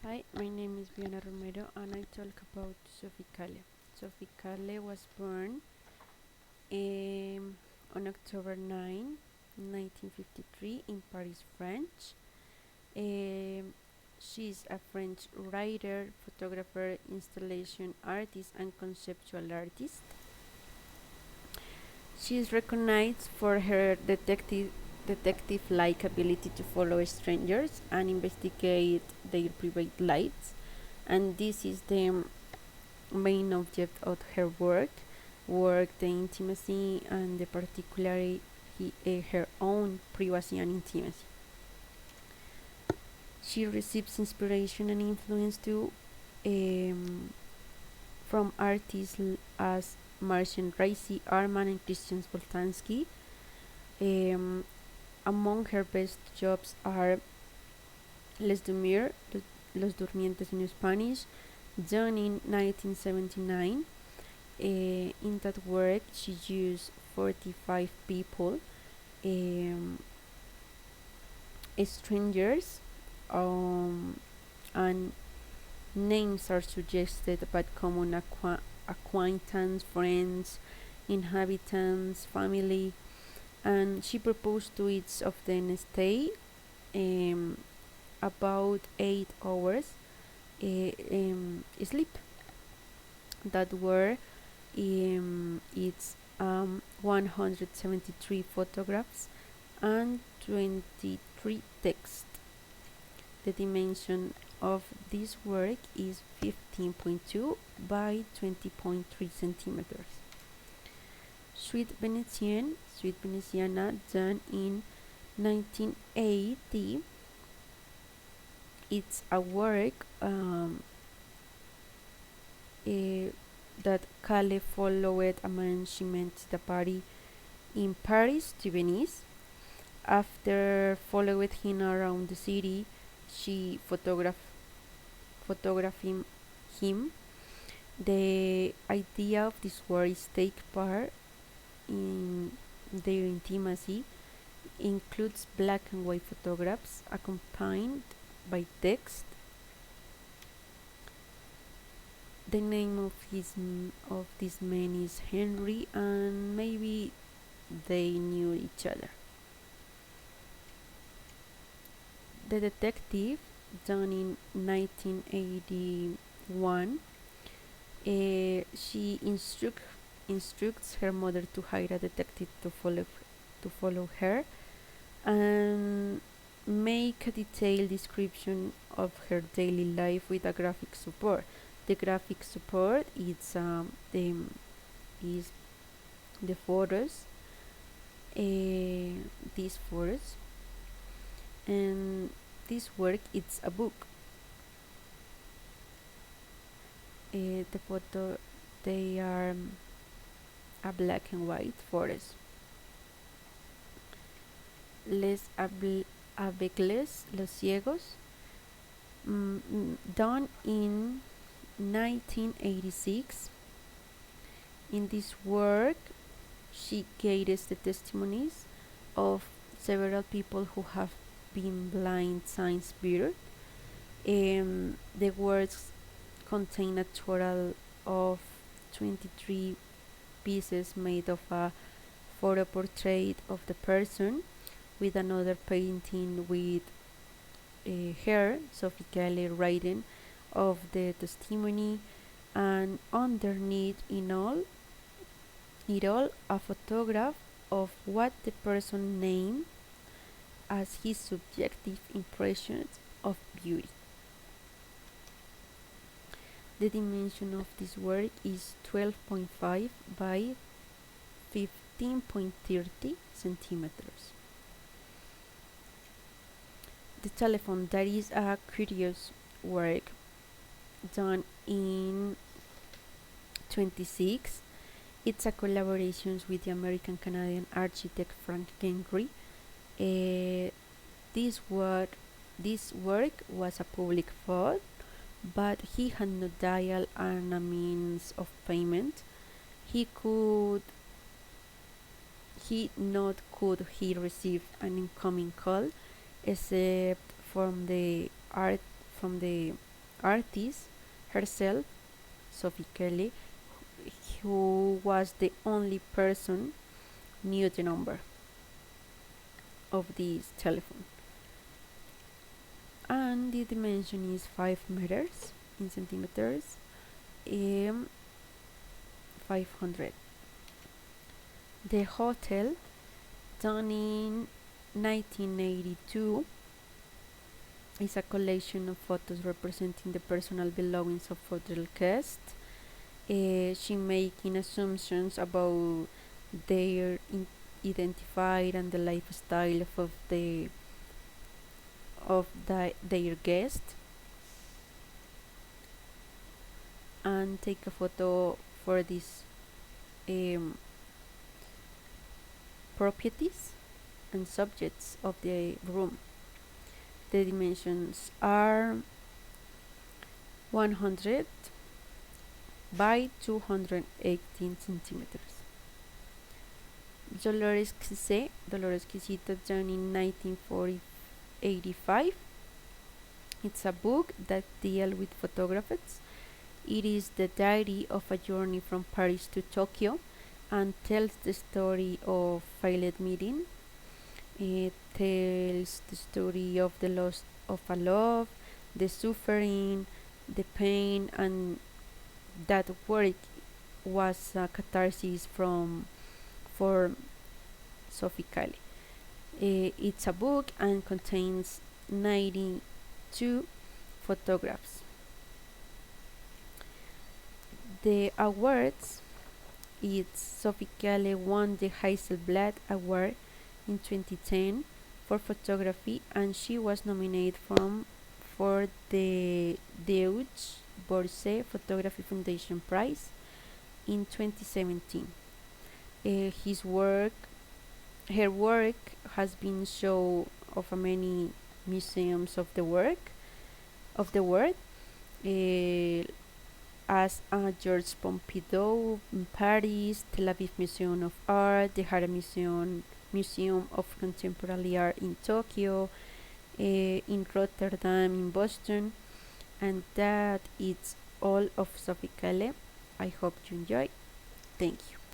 Hi, my name is Viana Romero and I talk about Sophiecalle. Sophiecalle was born on October 9, 1953 in Paris, France. She's a French writer, photographer, installation artist and conceptual artist. She is recognized for her detective-like ability to follow strangers and investigate their private lives, and this is the main object of her work, the intimacy and the particularly her own privacy and intimacy. She receives inspiration and influence too um, from artists as Marcin Raisi, Arman, and Christian Boltanski. Um, Among her best jobs are Les Dormir, Los Durmientes in Spanish, done in 1979. In that work, she used 45 people, um, strangers, and names are suggested but common acquaintance, friends, inhabitants, family, and she proposed to each of them stay about 8 hours sleep. That were it's 173 photographs and 23 text. The dimension of this work is 15.2 by 20.3 centimeters. Suite Venetiana, done in 1980. It's a work that Calle followed a man she met at a party in Paris to Venice. After following him around the city, she photographing him. The idea of this work is take part in their intimacy, includes black and white photographs accompanied by text. The name of this man is Henry, and maybe they knew each other. The Detective, done in 1981. She instructs her mother to hire a detective to follow her and make a detailed description of her daily life with a graphic support. The graphic support is the photos, these photos, and this work it's a book. The photo they are a black and white photos. Les Aveugles, Los Ciegos, done in 1986. In this work, she gathers the testimonies of several people who have been blind since birth. The works contain a total of 23 pieces made of a photo portrait of the person, with another painting with her, Sophiecalle, writing of the testimony, and underneath it all a photograph of what the person named as his subjective impressions of beauty. The dimension of this work is 12.5 by 15.30 centimeters. The Telephone, that is a curious work done in 26. It's a collaboration with the American Canadian architect Frank Gehry. This work was a public vote, but he had no dial and a means of payment. He receive an incoming call except from the artist herself, Sophiecalle, who was the only person knew the number of this telephone. And the dimension is 5 meters in centimeters, 500. The hotel, done in 1982, is a collection of photos representing the personal belongings of hotel guests. She making assumptions about their identified and the lifestyle their guest, and take a photo for these um, properties and subjects of the room. The dimensions are 100 by 218 centimeters. Dolores Quisita, done in 1985. It's a book that deals with photographs. It is the diary of a journey from Paris to Tokyo and tells the story of failed meeting. It tells the story of the loss of a love, the suffering, the pain, and that work was a catharsis for Sophiecalle. It's a book and contains 92 photographs. The awards, Sophiecalle won the Hasselblad Award in 2010 for photography, and she was nominated for the Deutsche Börse Photography Foundation Prize in 2017. Her work has been shown of many museums of the world, as Georges Pompidou in Paris, Tel Aviv Museum of Art, the Hara Museum of Contemporary Art in Tokyo, in Rotterdam, in Boston, and that is all of Sophiecalle. I hope you enjoy. Thank you.